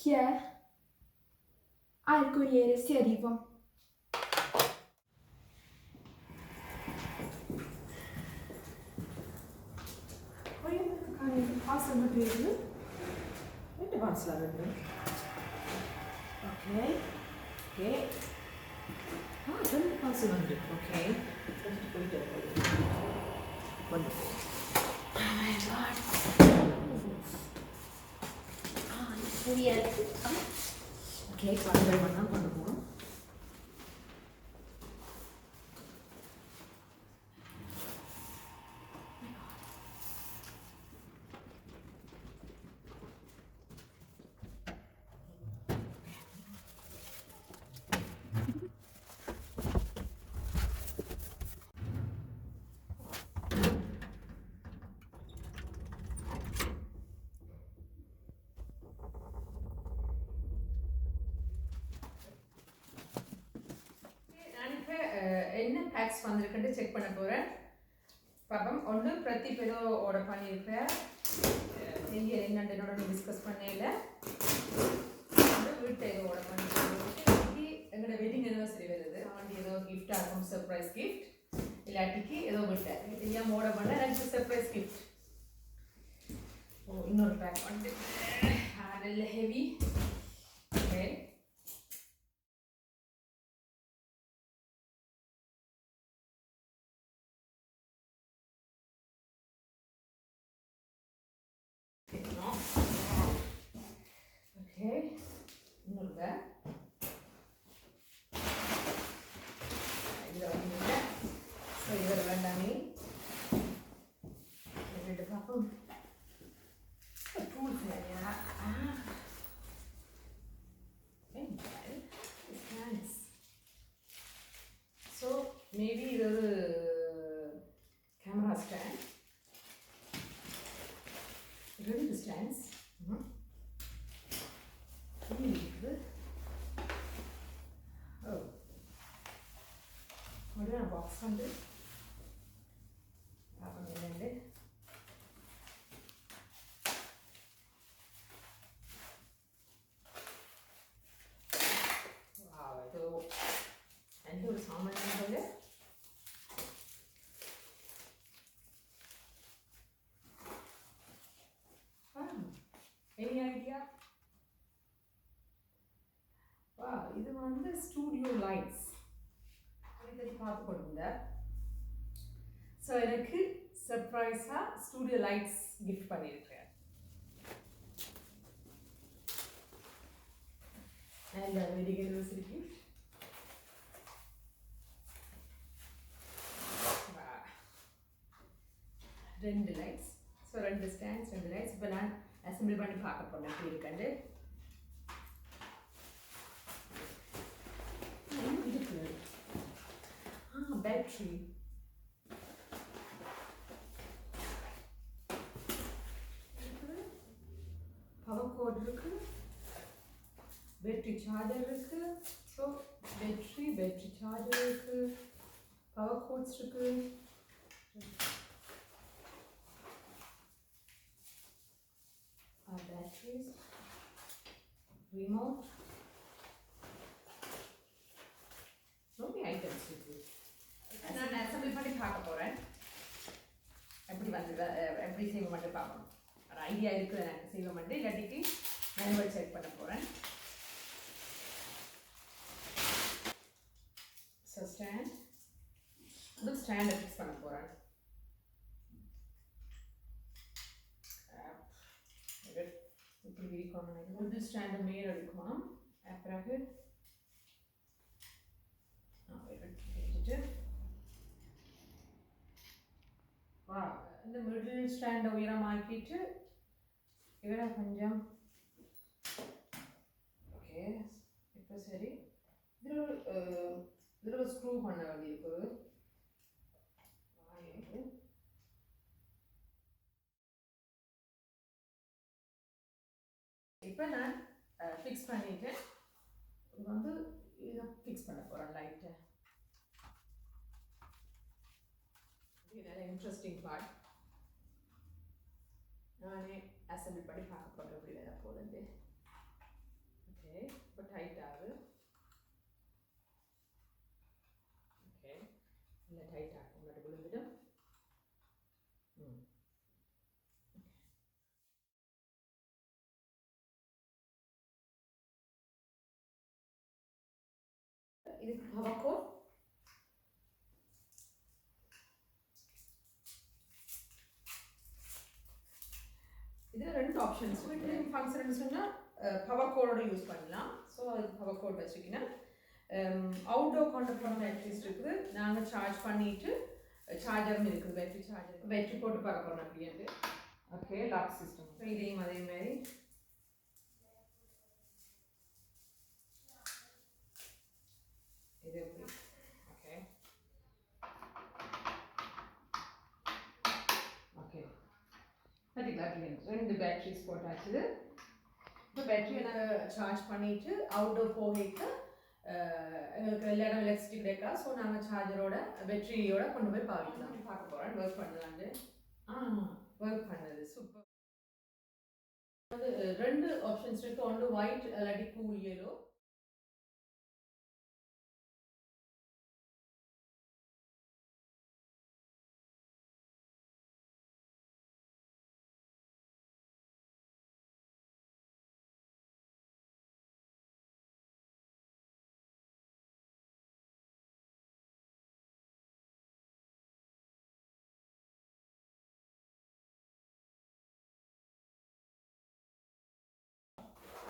Chi è? Ah, il corriere, sì, arrivo. Corriere cane, passa da prendere. What wants lavender? Okay. Okay. Ah, 20 pounds lavender. Okay. Wonderful. Oh my god. Ah, corriere. Okay, quando buono. நான் இப்போ என்ன packs வந்திருக்குன்னு check பண்ண போகிறேன். பாப்பம் ஒன்று பிரதீப் ஏதோ order பண்ணியிருக்கிறேன். இங்கே என்னோட டிஸ்கஸ் பண்ணல. வீட்டை ஏதோ ஆர்டர் பண்ணியிருக்கேன். இன்னைக்கு எங்களோட வெட்டிங் அனிவர்சரி வருது. அவன் ஏதோ கிஃப்டாக இருக்கும், சர்ப்ரைஸ் கிஃப்ட். இல்லாட்டிக்கு ஏதோ விட்டேன். தெரியாமல் ஆர்டர் பண்ண எனக்கு சர்ப்ரைஸ் கிஃப்ட். ஓ, இன்னொரு பேக் வந்து நல்ல ஹெவி. ஓகே, ஓகே, இன்னொரு பேக். இது வந்து ஸோ இவர் வேண்டாமே ரெண்டு பார்ப்போம். டூல்ஸ் நிறையா. nice. So maybe இது ஒரு camera stand. Really the stands. Oh, what a box வந்து என்னண்டு இது എൻ്റെ ഒരു സാമാന്യം പോലെ any idea? Wow, இது வந்து ஸ்டூடியோ லைட்ஸ் இதை பார்த்து கொடுங்க. ஸோ எனக்கு சர்ப்ரைஸாக ஸ்டூடியோ லைட்ஸ் கிஃப்ட் பண்ணியிருக்கேன். And wedding anniversary gift. ரெண்டு லைட்ஸ். ஸோ ரெண்டு ஸ்டாண்ட்ஸ், ரெண்டு லைட்ஸ். இப்போ நான் அசம்பிள் பண்ணி பார்க்க போனேன் எப்படி இருக்காண்டு. பேட்ரி பவர் கோட் இருக்கு, பேட்டரி சார்ஜர் இருக்கு. ஸோ பேட்டரி சார்ஜர் இருக்கு, பவர் கோட்ஸ் இருக்கு. batteries, remote, so many items இருக்கு. நான் அசம்பிள் பண்ணி பார்க்க போகிறேன் எப்படி வந்து எப்படி செய்வ மட்டும் பார்க்கணும். ஒரு ஐடியா இருக்குது எனக்கு செய்வ மட்டும், இல்லாட்டிக்கு மேனுவல் செக் பண்ண போகிறேன். ஸோ ஸ்டாண்ட், இந்த ஸ்டாண்டை ஃபிக்ஸ் பண்ண போகிறேன். இப்படி விரிக்கணும் நினைக்கிறேன். ஒரு ஸ்டாண்டை மேலே எடுக்கணும். பிறகு வச்சுட்டு இந்த மிடில் ஸ்டாண்டை உயரமாக்கிட்டு இவரை கொஞ்சம் ஓகே. இப்போ சரி, இதில் ஸ்க்ரூ பண்ண வேண்டியிருக்கு. இப்போ நான் ஃபிக்ஸ் பண்ணிவிட்டு வந்து இதை ஃபிக்ஸ் பண்ண போகிறேன் லைட்டை. இது நல்ல இன்ட்ரெஸ்டிங் பார்ட். நானே அசம்பிள் பண்ணி பார்க்க போகிறேன் எப்படி வேலை போகுதுன்னு. ஓகே இப்போ டைட் ஆகுது. ஓகே இல்லை டைட் ஆகும், உங்கள்கிட்ட விழுந்துடும். இதுக்கு பவக்கோ இதில் 2 ஆப்ஷன்ஸ் ஃபங்க்ஷன் சொன்னால் பவர் கோடோட யூஸ் பண்ணலாம். ஸோ அதுக்கு பவர் கோட் வச்சுக்கினா அவுட்டோர் கான்டெக்ட் பேட்டரிஸ் இருக்குது. நாங்கள் சார்ஜ் பண்ணிவிட்டு சார்ஜரும் இருக்குது, பேட்டரி சார்ஜர். பேட்டரி போட்டு பார்க்க போகிறோம் அப்படின்ட்டு. ஓகே லாக் சிஸ்டம் இதையும் அதே மாதிரி இது எப்படி ஓகே ஓகே பார்த்தீங்களா 2 பேட்டரிஸ் போட்டாச்சு. இப்போ பேட்டரியை நாங்கள் சார்ஜ் பண்ணிவிட்டு அவுட்டோர் போகைக்கு எங்களுக்கு எல்லா இடம் எலக்ட்ரிசிட்டி கிடைக்கா. ஸோ நாங்கள் சார்ஜரோட பேட்டரியோட கொண்டு போய் பாவிக்கலாம். பார்க்க போகிறோம் ஒர்க் பண்ணலான்ட்டு. ஒர்க் பண்ணது சூப்பர். வந்து 2 ஆப்ஷன்ஸ் இருக்குது. ஒன்று ஒயிட் இல்லாட்டி கூல் yellow.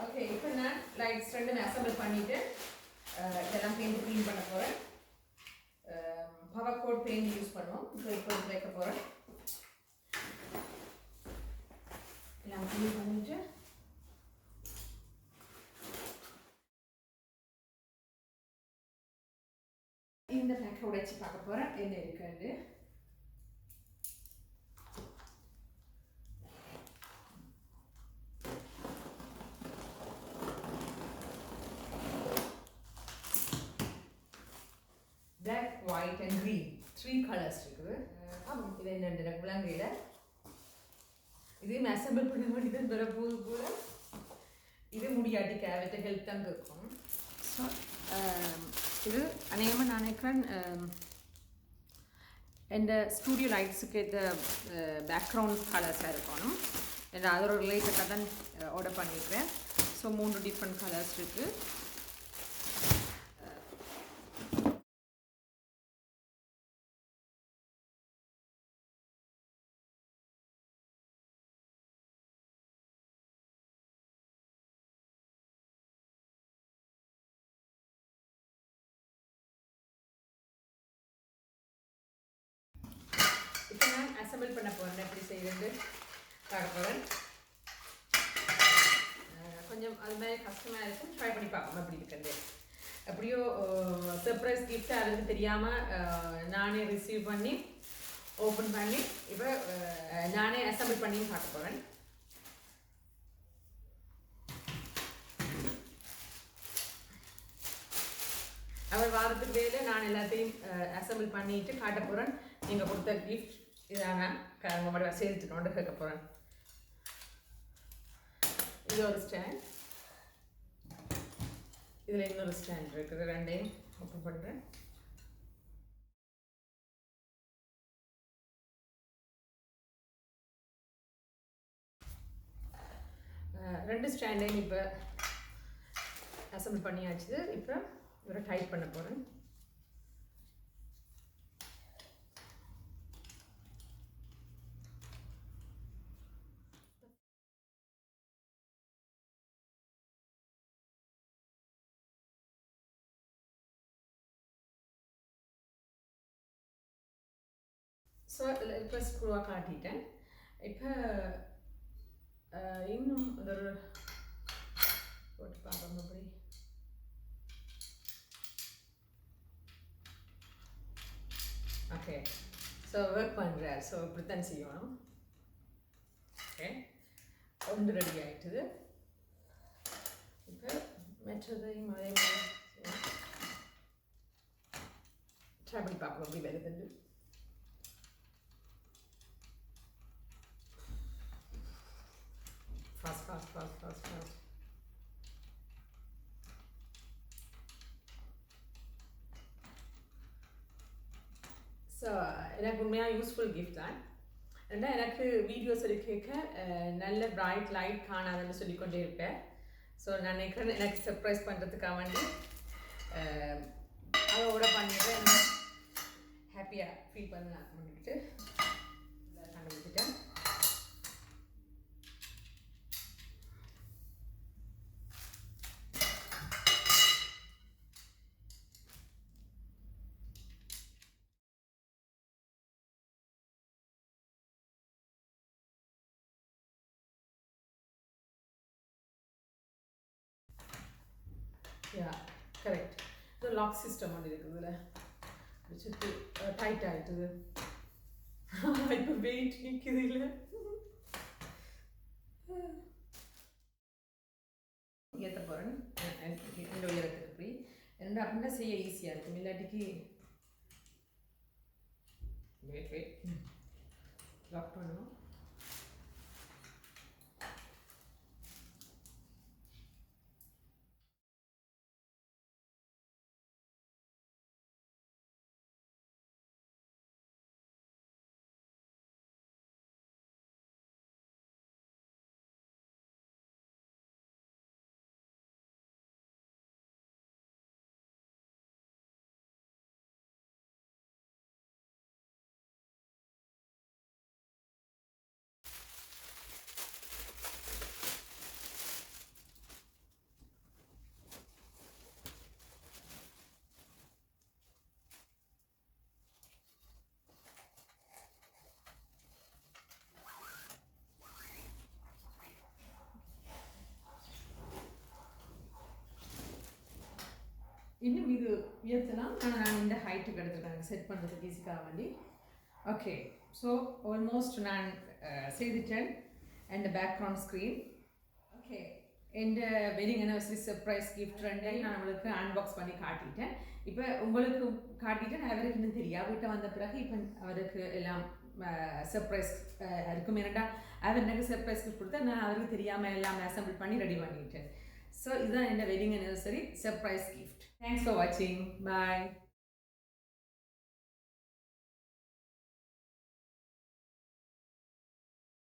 ஓகே இப்போ நான் லைட்ஸ் 2 அசம்பிள் பண்ணிவிட்டு இதெல்லாம் பெயிண்ட் க்ளீன் பண்ண போகிறேன். பவர் கோட் பெயிண்ட் யூஸ் பண்ணுவோம். இப்போ வைக்க போகிறேன். எல்லாம் க்ளீன் பண்ணிவிட்டு இந்த பேக்கை உடைச்சி பார்க்க போகிறேன் என்ன இருக்குன்னு. Black, white and green 3 colors இருக்குது. இது என்னென்று எனக்கு விளங்கையில் இதையும் அசம்பிள் பண்ண வேண்டியது வர போது போல இது முடியாட்டி கேவத்தை ஹெல்ப் தான் இருக்கும். ஸோ இது அநேகமாக நான் நினைக்கிறேன் இந்த ஸ்டூடியோ லைட்ஸுக்கு இந்த பேக்ரவுண்ட் கலர்ஸாக இருக்கணும். அதோட ரிலேட்டடாக தான் ஆர்டர் பண்ணியிருக்கிறேன். ஸோ 3 டிஃப்ரெண்ட் கலர்ஸ் இருக்குது. இப்போ நான் அசம்பிள் பண்ண போகிறேன். எப்படி செய்வது பார்க்க போகிறேன். கொஞ்சம் அது மாதிரி கஷ்டமாக இருக்கும். ட்ரை பண்ணி பார்ப்போம் எப்படி இருக்கிறது. எப்படியோ சர்ப்ரைஸ் கிஃப்ட் அதுக்கு தெரியாமல் நானே ரிசீவ் பண்ணி ஓப்பன் பண்ணி இப்போ நானே அசம்பிள் பண்ணி பார்க்க போகிறேன். அவர் வாரத்துக்கு வேலை நான் எல்லாத்தையும் அசம்பிள் பண்ணிட்டு காட்ட போகிறேன். நீங்கள் கொடுத்த கிஃப்ட் இதாங்க மட்டும் சேர்த்துக்கொண்டு கேட்க போகிறேன். இது ஒரு ஸ்டாண்ட், இதில் இன்னொரு ஸ்டாண்ட் இருக்குது. ரெண்டையும் ஓப்பன் பண்ணுறேன். ரெண்டு ஸ்டாண்டையும் இப்போ அசம்பிள் பண்ணியாச்சு. இப்போ இவரை டைட் பண்ண போகிறேன். ஸோ இப்போ ஸ்க்ரூவாக காட்டிட்டேன். இப்போ இன்னும் ஒரு போட்டு பார்ப்போம் அப்படி. ஓகே ஸோ ஒர்க் பண்ணுறார். ஸோ இப்படித்தான் செய்யணும். ஓகே ஒன்று ரெடி ஆகிட்டுது. இப்போ மற்றதையும் அதே மாதிரி ட்ரை பண்ணி பார்ப்போம் அப்படி வருதுன்னு. Fast. ஸோ எனக்கு உண்மையாக யூஸ்ஃபுல் கிஃப்ட் தான். ஏன்னா எனக்கு வீடியோஸ் கேட்க நல்ல பிரைட் லைட் காணாதுன்னு சொல்லிக்கொண்டே இருப்பேன். ஸோ நான் நினைக்கிறேன் எனக்கு சர்ப்ரைஸ் பண்ணுறதுக்காக வேண்டி அதோட பண்ணிவிட்டு ஹாப்பியாக ஃபீல் பண்ண நான் பண்ணிக்கிட்டு கண்டுபிடிச்சிட்டேன். Yeah correct. இது லாக் சிஸ்டம் ஒன்று இருக்குதுல்ல, சுற்றி டைட் ஆகிட்டுது. இப்போ வெயிட் நிற்குது இல்லை, ஏற்ற போகிறேன் இந்த உயரத்துக்கு இப்படி ரெண்டு அப்படின்னா செய்ய ஈஸியாக இருக்கும். இல்லாட்டிக்கு வெயிட் லாக் பண்ணணும். இன்னும் இது உயர்த்தினா நான் இந்த ஹைட்டுக்கு எடுத்துட்டேன் செட் பண்ணுறதுக்கு ஈஸிக்காக வேண்டி. ஓகே, ஸோ ஆல்மோஸ்ட் நான் செய்துட்டேன். And background screen okay. எந்த வெட்டிங் அனிவர்சரி சர்ப்ரைஸ் கிஃப்ட் ரெண்டையும் நான் உங்களுக்கு அன்பாக்ஸ் பண்ணி காட்டிட்டேன். இப்போ உங்களுக்கு காட்டிட்டேன். அவருக்கு இன்னும் தெரியா வீட்டை வந்த பிறகு இப்போ அவருக்கு எல்லாம் சர்ப்ரைஸ் இருக்கும். ஏன்னா அவர் எனக்கு சர்ப்ரைஸ் கிஃப்ட் கொடுத்தா நான் அவருக்கு தெரியாமல் எல்லாம் அசம்பிள் பண்ணி ரெடி பண்ணிட்டேன். So, this is the wedding anniversary surprise gift. Thanks for watching. Bye.